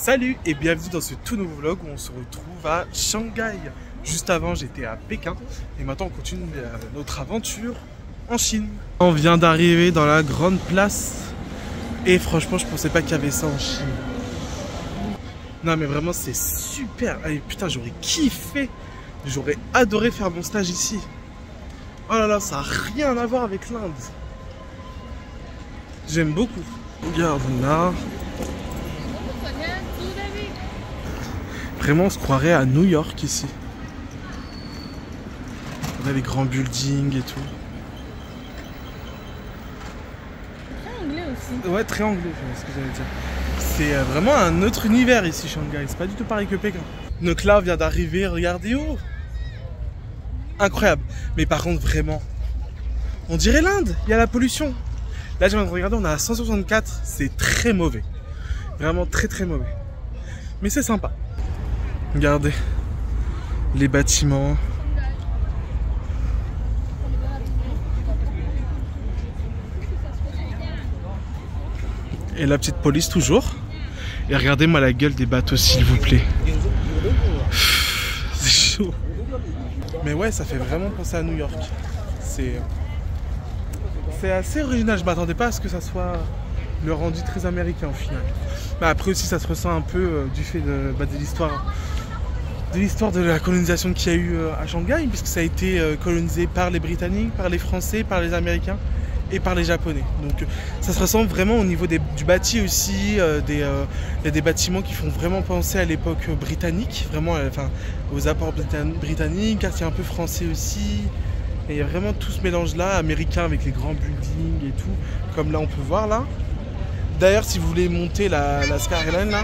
Salut et bienvenue dans ce tout nouveau vlog où on se retrouve à Shanghai. Juste avant j'étais à Pékin et maintenant on continue notre aventure en Chine. On vient d'arriver dans la grande place et franchement je pensais pas qu'il y avait ça en Chine. Non mais vraiment c'est super. Allez, putain j'aurais kiffé. J'aurais adoré faire mon stage ici. Oh là là, ça n'a rien à voir avec l'Inde. J'aime beaucoup. Regarde là. Vraiment on se croirait à New York ici. On a les grands buildings et tout. Très anglais aussi. Ouais, très anglais, c'est ce que j'allais dire. C'est vraiment un autre univers ici, Shanghai. C'est pas du tout pareil que Pékin. Donc là, on vient d'arriver, regardez où. Incroyable. Mais par contre, vraiment, on dirait l'Inde. Il y a la pollution. Là, je viens de regarder, on est à 164. C'est très mauvais. Vraiment très très mauvais. Mais c'est sympa. Regardez les bâtiments. Et la petite police toujours. Et regardez-moi la gueule des bateaux s'il vous plaît. C'est chaud. Mais ouais, ça fait vraiment penser à New York. C'est assez original. Je m'attendais pas à ce que ça soit le rendu très américain au final. Bah après aussi ça se ressent un peu du fait de l'histoire de la colonisation qu'il y a eu à Shanghai, puisque ça a été colonisé par les Britanniques, par les Français, par les Américains et par les Japonais. Donc ça se ressent vraiment au niveau du bâti aussi. Il y a des bâtiments qui font vraiment penser à l'époque britannique, vraiment aux apports britanniques, quartier un peu français aussi. Et il y a vraiment tout ce mélange-là, américain avec les grands buildings et tout, comme là on peut voir là. D'ailleurs, si vous voulez monter la Skyline là,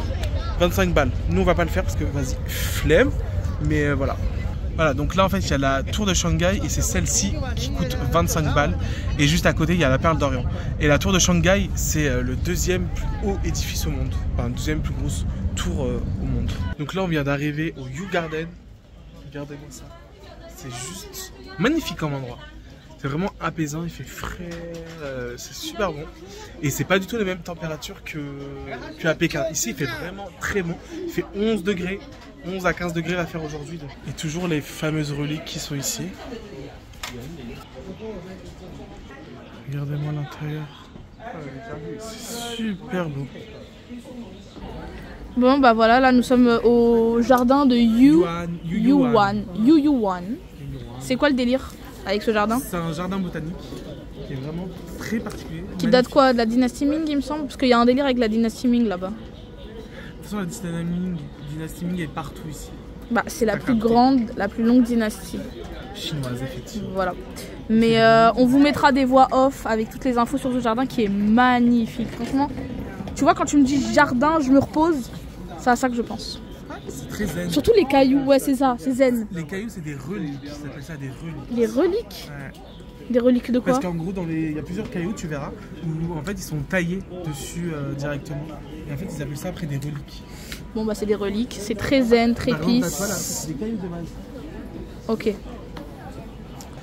25 balles. Nous on va pas le faire parce que vas-y, flemme. Mais voilà. Voilà, donc là en fait il y a la tour de Shanghai et c'est celle-ci qui coûte 25 balles. Et juste à côté il y a la perle d'Orient. Et la tour de Shanghai c'est le deuxième plus haut édifice au monde. Enfin, deuxième plus grosse tour au monde. Donc là on vient d'arriver au Kew Garden. Regardez-moi ça. C'est juste magnifique comme endroit. C'est vraiment apaisant, il fait frais, c'est super bon. Et c'est pas du tout les mêmes températures qu'à Pékin. Ici il fait vraiment très bon. Il fait 11 degrés. 11 à 15 degrés va faire aujourd'hui. Et toujours les fameuses reliques qui sont ici. Regardez-moi l'intérieur. C'est super beau. Bon bah voilà, là nous sommes au jardin de Yuan. C'est quoi le délire avec ce jardin? C'est un jardin botanique qui est vraiment très particulier. Qui date quoi? De la dynastie Ming il me semble? Parce qu'il y a un délire avec la dynastie Ming là-bas. De toute façon la dynastie Ming est partout ici. Bah c'est la plus grande, la plus longue dynastie chinoise effectivement. Voilà. Mais on vous mettra des voix off avec toutes les infos sur ce jardin qui est magnifique. Franchement, tu vois quand tu me dis jardin, je me repose. C'est à ça que je pense. C'est très zen. Surtout les cailloux, ouais c'est ça, c'est zen. Les cailloux c'est des reliques, ça s'appelle ça des reliques. Les reliques? Ouais. Des reliques de quoi? Parce qu'en gros il y a plusieurs cailloux tu verras où en fait ils sont taillés dessus directement. Et en fait ils appellent ça après des reliques. Bon bah c'est des reliques, c'est très zen, très peace. C'est des cailloux de base. Ok.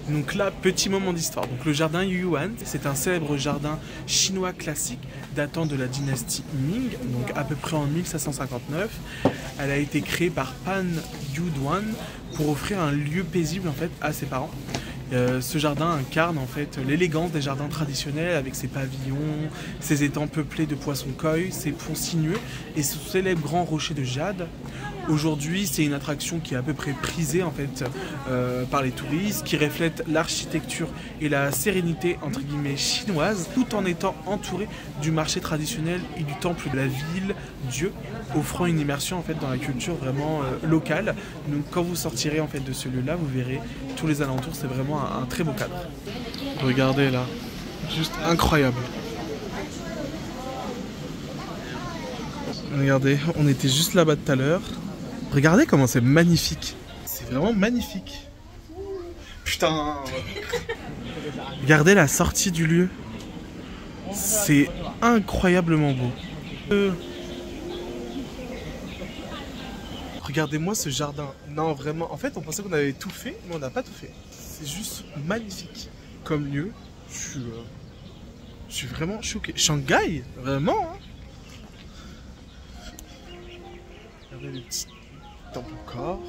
Donc là, petit moment d'histoire. Donc le jardin Yuan, c'est un célèbre jardin chinois classique datant de la dynastie Ming, donc à peu près en 1559. Elle a été créée par Pan Yuduan pour offrir un lieu paisible en fait à ses parents. Ce jardin incarne en fait l'élégance des jardins traditionnels avec ses pavillons, ses étangs peuplés de poissons koi, ses ponts sinueux et ce célèbre grand rocher de jade. Aujourd'hui, c'est une attraction qui est à peu près prisée en fait par les touristes, qui reflète l'architecture et la sérénité entre guillemets chinoise, tout en étant entouré du marché traditionnel et du temple de la ville Dieu, offrant une immersion en fait dans la culture vraiment locale. Donc quand vous sortirez en fait de ce lieu-là, vous verrez tous les alentours, c'est vraiment un très beau cadre. Regardez là, juste incroyable. Regardez, on était juste là-bas tout à l'heure. Regardez comment c'est magnifique. C'est vraiment magnifique. Putain. Regardez la sortie du lieu. C'est incroyablement beau. Regardez-moi ce jardin. Non, vraiment. En fait, on pensait qu'on avait tout fait, mais on n'a pas tout fait. C'est juste magnifique comme lieu. Je suis vraiment choqué. Shanghai, vraiment hein. Regardez le petit temple encore.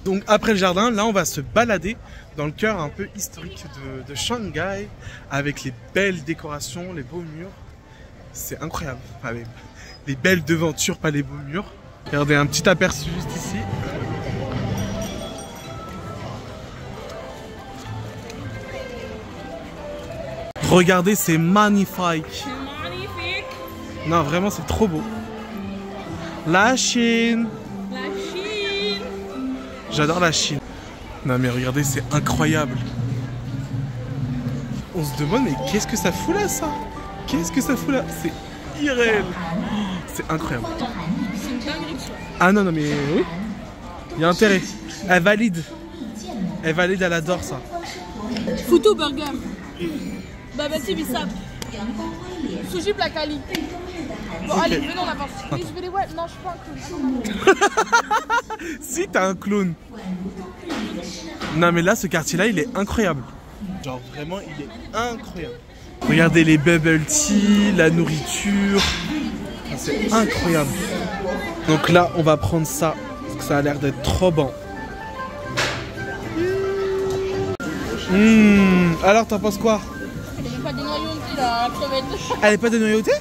Donc après le jardin, là on va se balader dans le cœur un peu historique de Shanghai avec les belles décorations, les beaux murs. C'est incroyable. Enfin, les belles devantures, pas les beaux murs. Regardez un petit aperçu juste ici. Regardez, c'est magnifique. Magnifique. Non, vraiment, c'est trop beau. La Chine. La Chine. J'adore la Chine. Non mais regardez, c'est incroyable. On se demande, mais qu'est-ce que ça fout là, ça? Qu'est-ce que ça fout là? C'est irréel. C'est incroyable. C'est une dinguerie ça. Ah non, non mais oui. Il y a intérêt. Elle valide. Elle valide, elle adore ça. Photo burger. Babati Bissap. Sushi Placali. Bon, allez, venons, on avance. Oui, je vais les voir. Non, je suis pas un clown. Si, t'as un clown. Non, mais là, ce quartier-là, il est incroyable. Genre, vraiment, il est incroyable. Regardez les bubble tea, la nourriture. Enfin, c'est incroyable. Donc là, on va prendre ça. Parce que ça a l'air d'être trop bon. Alors, t'en penses quoi? J'ai pas des noyaux là, la crevette. Elle est pas dénoyautée?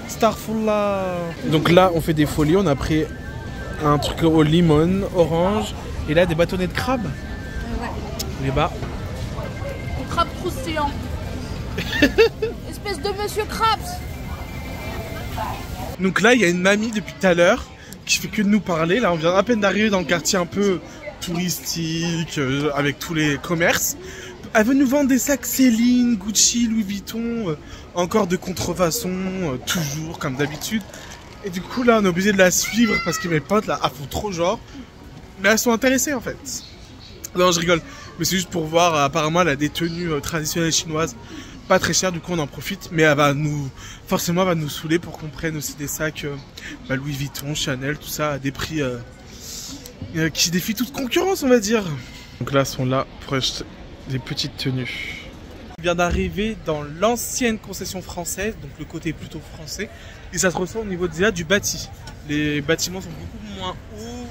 Starful là. Donc là, on fait des folies. On a pris un truc au limon, orange. Et là, des bâtonnets de crabe. Ouais. Les bas. Un crabe croustillant. Espèce de monsieur Krabs. Donc là, il y a une mamie depuis tout à l'heure qui fait que de nous parler. Là, on vient à peine d'arriver dans le quartier un peu touristique, avec tous les commerces. Elle veut nous vendre des sacs Céline, Gucci, Louis Vuitton, encore de contrefaçon, toujours comme d'habitude. Et du coup, là, on est obligé de la suivre parce que mes potes, là, elles font trop genre. Mais elles sont intéressées, en fait. Non, je rigole. Mais c'est juste pour voir, apparemment, elle a des tenues traditionnelles chinoises. Pas très chères, du coup, on en profite. Mais elle va nous, forcément, elle va nous saouler pour qu'on prenne aussi des sacs Louis Vuitton, Chanel, tout ça, à des prix qui défient toute concurrence, on va dire. Donc là, elles sont là pour acheter des petites tenues. On vient d'arriver dans l'ancienne concession française, donc le côté plutôt français. Et ça se ressent au niveau déjà du bâti. Les bâtiments sont beaucoup moins hauts,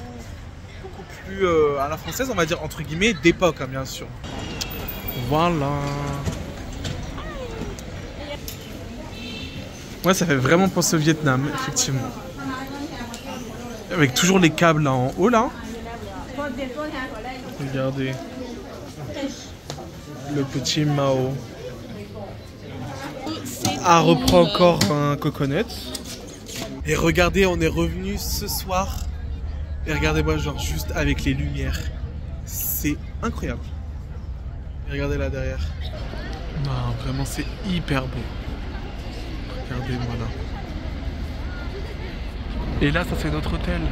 beaucoup plus à la française, on va dire, entre guillemets, d'époque, hein, bien sûr. Voilà. Ouais, ça fait vraiment penser au Vietnam, effectivement. Avec toujours les câbles là en haut, là. Regardez. Le petit Mao. Ah, reprend encore un coconut. Et regardez, on est revenu ce soir. Et regardez-moi, genre juste avec les lumières. C'est incroyable. Et regardez là derrière. Non, vraiment, c'est hyper beau. Regardez-moi là. Et là, ça c'est notre hôtel.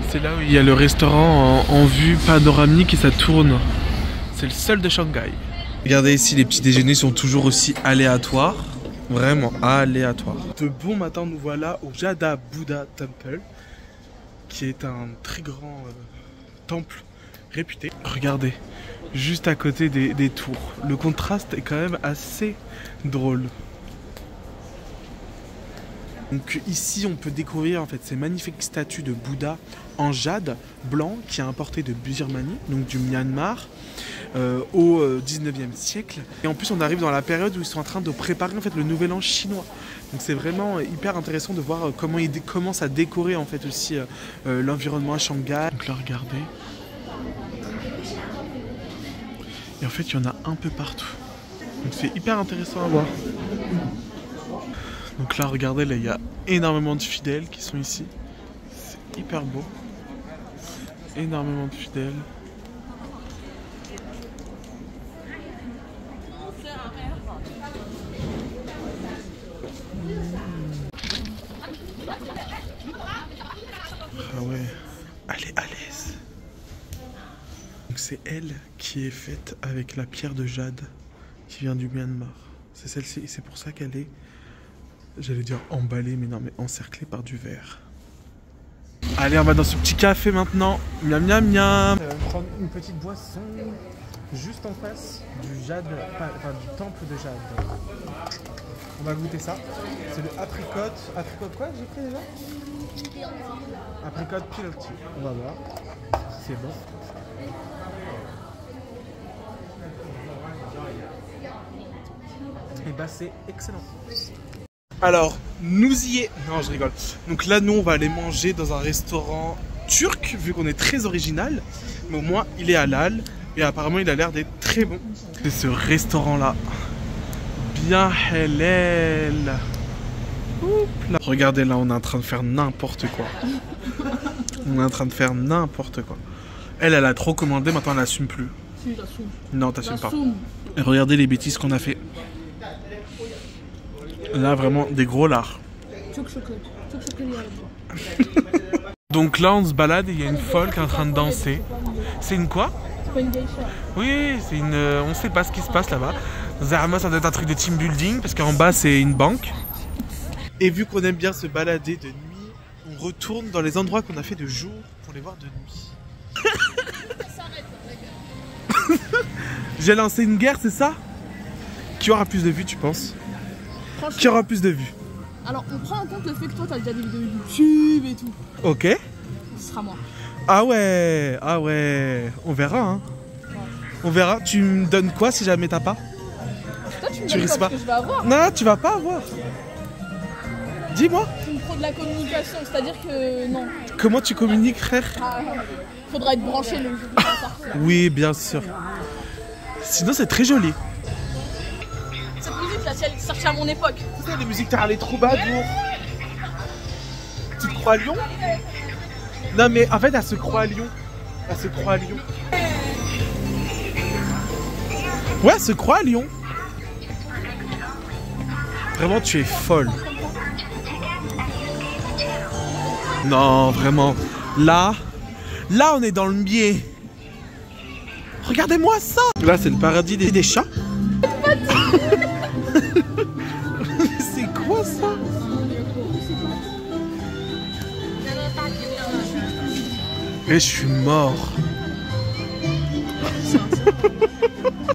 C'est là où il y a le restaurant en vue panoramique et ça tourne. C'est le seul de Shanghai. Regardez ici, les petits déjeuners sont toujours aussi aléatoires. Vraiment aléatoires. De bon matin, nous voilà au Jada Buddha Temple, qui est un très grand temple réputé. Regardez, juste à côté des tours. Le contraste est quand même assez drôle. Donc ici, on peut découvrir en fait ces magnifiques statues de Bouddha en jade blanc qui est importé de Birmanie, donc du Myanmar, au 19e siècle. Et en plus, on arrive dans la période où ils sont en train de préparer en fait le nouvel an chinois. Donc c'est vraiment hyper intéressant de voir comment ils commencent à décorer en fait aussi l'environnement à Shanghai. Donc là, regardez. Et en fait, il y en a un peu partout. Donc c'est hyper intéressant à voir. Donc là, regardez, là, il y a énormément de fidèles qui sont ici. C'est hyper beau. Énormément de fidèles. Ah ouais, elle est à l'aise. C'est elle qui est faite avec la pierre de jade qui vient du Myanmar. C'est celle-ci et c'est pour ça qu'elle est, j'allais dire emballée, mais non, mais encerclée par du verre. Allez, on va dans ce petit café maintenant. Miam miam miam. Prendre une petite boisson juste en face du jade, enfin du temple de jade. On va goûter ça. C'est le apricot. Apricot quoi j'ai pris déjà? Apricot peeled tea. On va voir. C'est bon. Et bah c'est excellent. Alors, nous y est. Non, je rigole. Donc là, nous, on va aller manger dans un restaurant turc, vu qu'on est très original. Mais au moins, il est halal. Et apparemment, il a l'air d'être très bon. C'est ce restaurant-là. Bien halal. Oups là. Regardez, là, on est en train de faire n'importe quoi. On est en train de faire n'importe quoi. Elle a trop commandé, maintenant, elle n'assume plus. Si, j'assume. Non, t'assumes pas. Et regardez les bêtises qu'on a fait. Là, vraiment, des gros lards. Donc là, on se balade et il y a une folle qui est en train de danser. C'est une quoi? C'est pas une geisha. Oui, c'est une... on sait pas ce qui se passe là-bas. Zahama, ça doit être un truc de team building, parce qu'en bas, c'est une banque. Et vu qu'on aime bien se balader de nuit, on retourne dans les endroits qu'on a fait de jour pour les voir de nuit. J'ai lancé une guerre, c'est ça? Qui aura plus de vues, tu penses? Qui aura plus de vues? Alors, on prend en compte le fait que toi, t'as déjà des vidéos YouTube et tout. Ok. Ce sera moi. Ah ouais, on verra, hein. Ouais. On verra. Tu me donnes quoi si jamais t'as pas? Toi, tu me donnes quoi, parce que je vais avoir. Non, tu vas pas avoir. Dis-moi. Tu me prends de la communication, c'est-à-dire que non. Comment tu communiques, frère? Faudra être branché le jour de ça. Oui, bien sûr. Sinon, c'est très joli. Cette musique, là, si elle sortait à mon époque. C'est ça, les musiques, t'as les troubadours. Tu te crois à Lyon? Non, mais en fait, elle se croit à Lyon. Elle se croit à Lyon. Ouais, elle se croit à Lyon. Vraiment, tu es folle. Non, vraiment. Là, on est dans le biais. Regardez-moi ça. Là, c'est le paradis des chats. C'est quoi ça? Et je suis mort.